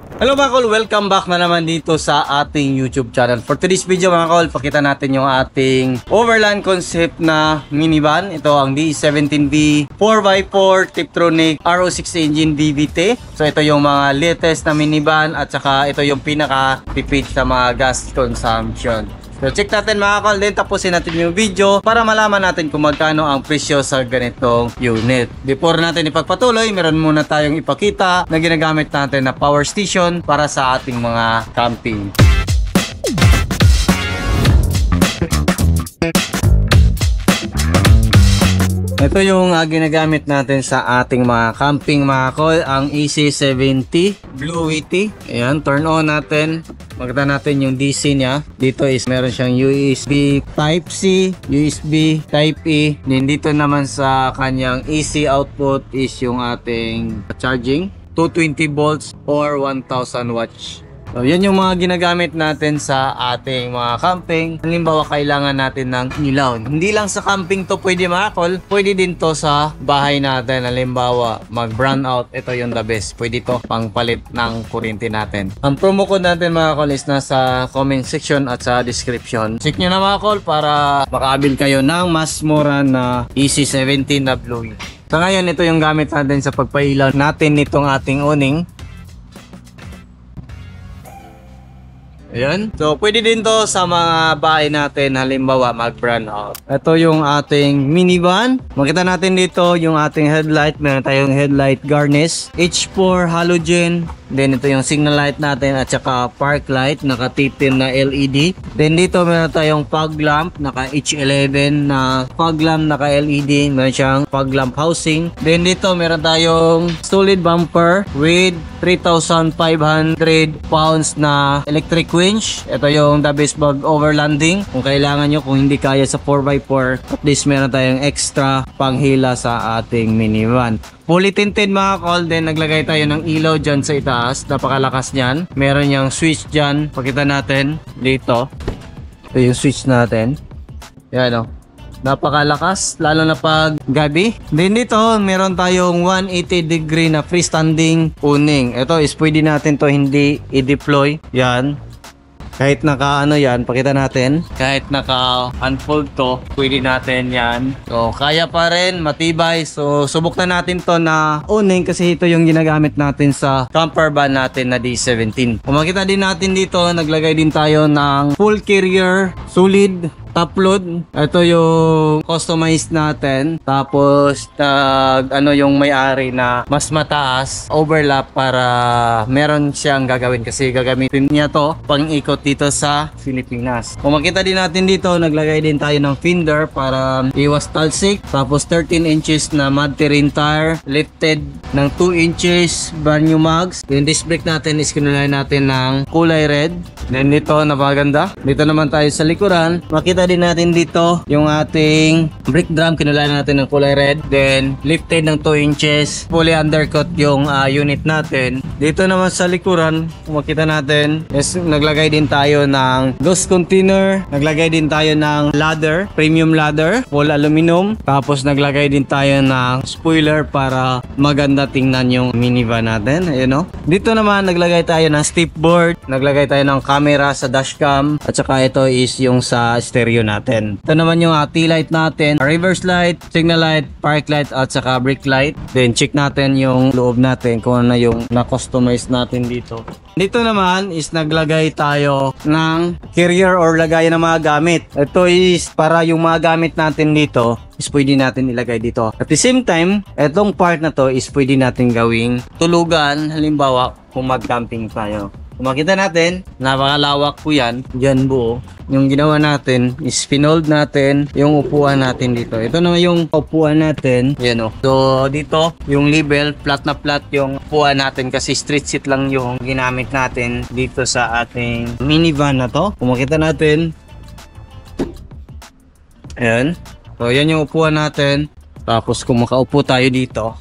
Hello mga kol, welcome back na naman dito sa ating YouTube channel. For today's video mga kol, pakita natin yung ating overland concept na minivan. Ito ang D17V 4x4 Tiptronic RO6 engine DVT. So ito yung mga latest na minivan at saka ito yung pinaka-tipid sa mga gas consumption. So check natin mga kol, then tapusin natin yung video para malaman natin kung magkano ang presyo sa ganitong unit. Before natin ipagpatuloy, meron muna tayong ipakita na ginagamit natin na power station para sa ating mga camping. Ito yung ginagamit natin sa ating mga camping mga kol, ang EC70 Blue Witty. Ayan, turn on natin. Maganda natin yung DC niya. Dito is meron siyang USB Type-C, USB Type-E. Then dito naman sa kanyang AC output is yung ating charging. 220 volts or 1000 watts. So, yan yung mga ginagamit natin sa ating mga camping. Halimbawa, kailangan natin ng ilaw. Hindi lang sa camping to pwede mga kol, pwede din to sa bahay natin. Halimbawa, mag-brown out, ito yung the best. Pwede to pangpalit ng kuryente natin. Ang promo code natin mga kol is nasa comment section at sa description. Check nyo na mga kol para makaabil kayo ng mas mura na EC70 na Blue. So ngayon, ito yung gamit natin sa pagpailaw natin nitong ating awning. Ayan. So, pwede din to sa mga bahay natin, halimbawa mag-brown out. Ito yung ating minivan. Makita natin dito yung ating headlight. Meron tayong headlight garnish. H4 halogen. Then, ito yung signal light natin at saka park light. Naka-titin na LED. Then, dito meron tayong fog lamp. Naka-H11 na fog lamp, naka-LED. Meron siyang fog lamp housing. Then, dito meron tayong solid bumper with 3,500 pounds na electric winch. Ito yung the best bag overlanding. Kung kailangan nyo, kung hindi kaya sa 4x4, at least meron tayong extra panghila sa ating minivan. Fully tinted mga kol, then naglagay tayo ng ilaw dyan sa itaas. Napakalakas niyan. Meron yung switch dyan. Pakita natin dito. Ito yung switch natin. Yan o. Napakalakas, lalo na pag gabi. Then dito, meron tayong 180 degree na freestanding awning. Ito is pwede natin to hindi i-deploy. Yan. Kahit naka ano yan, pakita natin. Kahit naka unfold to, pwede natin yan. So, kaya pa rin, matibay. So, subok na natin to na awning kasi ito yung ginagamit natin sa camper van natin na D17. Kung makita din natin dito, naglagay din tayo ng full carrier, solid top load. Ito yung customized natin. Tapos ano yung may-ari na mas mataas overlap para meron siyang gagawin kasi gagamitin niya to pang ikot dito sa Pilipinas. Kung makita din natin dito, naglagay din tayo ng fender para iwas talsik. Tapos 13 inches na mud terrain tire, lifted ng 2 inches brand new mags. Yung disc brake natin is kinulay natin ng kulay red. Then dito napaganda. Dito naman tayo sa likuran. Makita din natin dito yung ating brake drum, kinulay natin ng kulay red. Then lifted ng 2 inches, fully undercut yung unit natin. Dito naman sa likuran, kung makita natin, is naglagay din tayo ng ghost container, naglagay din tayo ng ladder, premium ladder, full aluminum. Tapos naglagay din tayo ng spoiler para maganda tingnan yung minivan natin. Ayan o. Dito naman naglagay tayo ng step board, naglagay tayo ng camera sa dashcam, at saka ito is yung sa stereo natin. Ito naman yung tail light natin, reverse light, signal light, park light, at saka brake light. Then check natin yung loob natin kung ano yung na-customize natin dito. Dito naman is naglagay tayo ng carrier or lagayan ng mga gamit. Ito is para yung mga gamit natin dito is pwede natin ilagay dito. At the same time, itong part na to is pwede natin gawing tulugan. Halimbawa, kung mag-camping tayo. Kung makita natin, napakalawak po yan. Diyan buo. Yung ginawa natin is pinold natin yung upuan natin dito. Ito naman yung upuan natin. Yan o. So, dito, yung level, flat na flat yung upuan natin kasi street seat lang yung ginamit natin dito sa ating minivan na to. Kung makita natin, ayan. So, yan yung upuan natin. Tapos, kung makaupo tayo dito,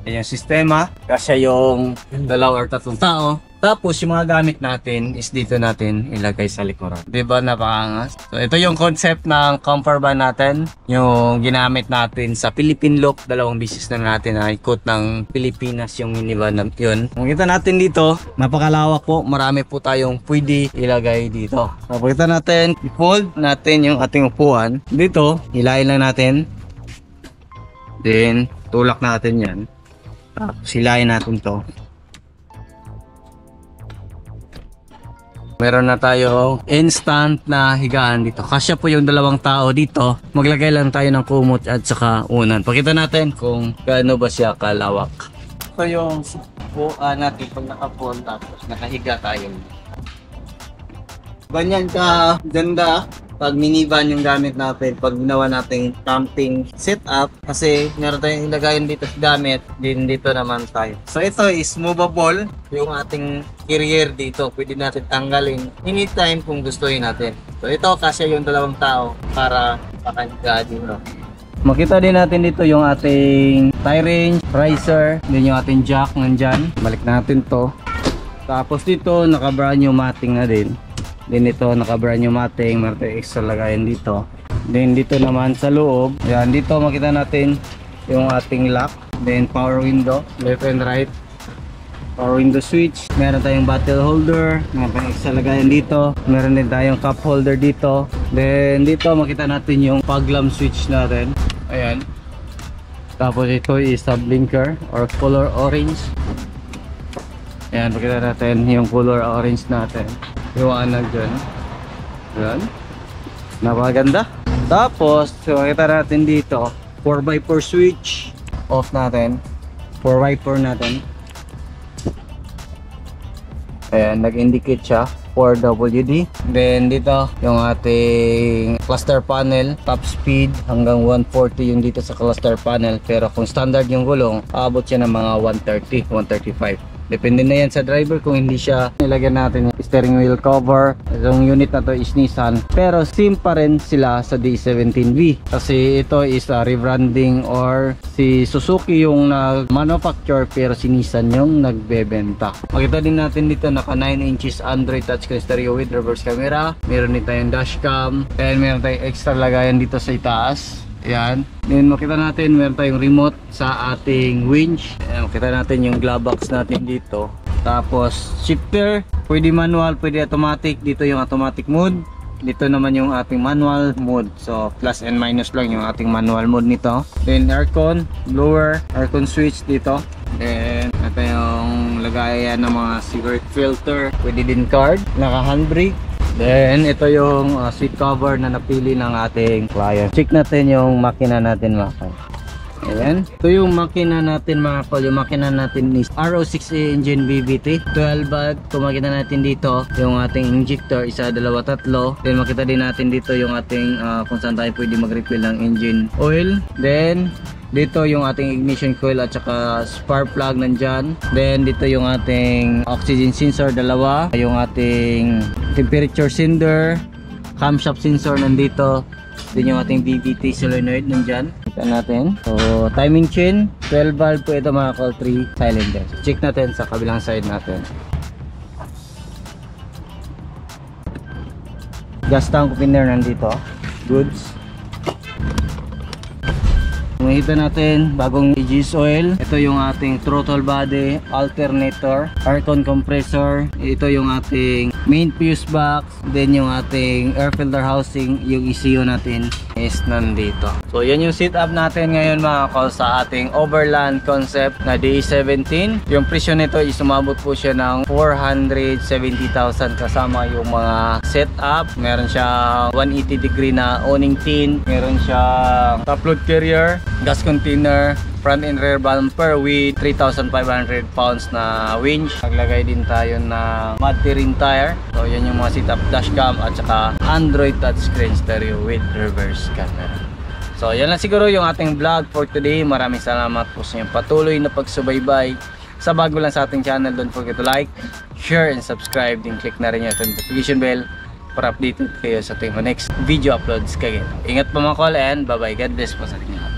Yan yung sistema. Kasi yung 2 or 3 tao. Tapos yung mga gamit natin is dito natin ilagay sa likuran. Diba napakangas? So ito yung concept ng camper van natin. Yung ginamit natin sa Philippine Loop. 2 beses na natin na ikot ng Pilipinas yung minivan na yun. Makita natin dito, napakalawak po. Marami po tayong pwede ilagay dito. So pakita natin, i-fold natin yung ating upuan. Dito, hilahin lang natin. Then, tulak natin yan. Tapos hilahin natin to. Meron na tayo instant na higaan dito. Kasya po yung 2 tao dito. Maglagay lang tayo ng kumot at saka unan. Pakita natin kung gaano ba siya kalawak. Ito yung buuan natin pag nakapon tapos nakahiga tayo. Ganyan ka ganda pag minivan yung gamit natin, pag ginawa nating camping setup, kasi meron tayong ilagayin dito sa gamit, din dito naman tayo. So ito is movable, yung ating carrier dito, pwede natin tanggalin anytime kung gustuhin natin. So ito kasi yung 2 tao para makahiga dito. Makita din natin dito yung ating tie range, riser, din yung ating jack nandyan. Balik natin to. Tapos dito naka brand new matting na din. Then ito naka-brand new matting, meron tayong extra lagayan dito. Then dito naman sa loob, yan dito makita natin yung ating lock. Then power window, left and right. Power window switch. Meron tayong bottle holder, meron tayong extra lagayan dito. Meron din tayong cup holder dito. Then dito makita natin yung fog lamp switch natin. Ayan. Tapos ito is a blinker or color orange. Ayan, makita natin yung color orange natin. Iwanan dyan. Yan. Napakaganda. Tapos, makita natin dito 4x4 switch. Off natin. 4x4 natin. Ayan, nag-indicate siya 4WD. Then dito yung ating cluster panel, top speed hanggang 140 yung dito sa cluster panel. Pero kung standard yung gulong, aabot siya ng mga 130, 135. Depende na yan sa driver kung hindi siya. Nilagyan natin yung steering wheel cover. Yung unit na to is Nissan, pero same pa rin sila sa D17V kasi ito is a rebranding, or si Suzuki yung nag-manufacture pero si Nissan yung nagbebenta. Makita din natin dito naka 9 inches Android touchscreen stereo with reverse camera. Meron din tayong dashcam and meron tayong extra lagayan dito sa itaas. Ayan. Then makita natin meron tayong remote sa ating winch. Ayan, makita natin yung glove box natin dito. Tapos shifter, pwede manual, pwede automatic. Dito yung automatic mode. Dito naman yung ating manual mode. So plus and minus lang yung ating manual mode nito. Then aircon, blower, aircon switch dito. Then ito yung lagayan ng mga cigarette filter. Pwede din card, naka handbrake. Then ito yung seat cover na napili ng ating client. Check natin yung makina natin mga kol. Ayan. Ito yung makina natin mga kol. Yung makina natin is RO6A engine VVT 12 valve. Kung makita natin dito yung ating injector, isa, dalawa, tatlo. Then makita din natin dito yung ating kung saan tayo pwede mag-refill ng engine oil. Then dito yung ating ignition coil at saka spark plug nandyan. Then dito yung ating oxygen sensor, dalawa. Yung ating temperature sender, camshaft sensor nandito. Then yung ating VVT solenoid nandyan. Kita natin. So timing chain, 12 valve po ito mga call, 3 cylinder. So, check natin sa kabilang side natin. Gas tank opener nandito. Goods. Makita natin bagong EGS oil. Ito yung ating throttle body, alternator, aircon compressor. Ito yung ating main fuse box. Then yung ating air filter housing, yung ECU natin is nandito. So yan yung setup natin ngayon mga kol sa ating overland concept na D17. Yung presyo nito is umabot po siya ng 470,000 kasama yung mga setup. Meron siyang 180 degree na awning tin. Meron siyang top load carrier, gas container, front and rear bumper with 3,500 pounds na winch. Naglagay din tayo na mud terrain tire. So yan yung mga setup, dashcam at saka Android touchscreen stereo with reverse camera. So yan lang siguro yung ating vlog for today. Maraming salamat po sa inyong patuloy na pagsubaybay. Sa bago lang sa ating channel, don't forget to like, share and subscribe. Then click na rin yung notification bell para updated kayo sa ating next video uploads kagaya. Ingat po mga call and bye bye. God bless po sa ating lahat.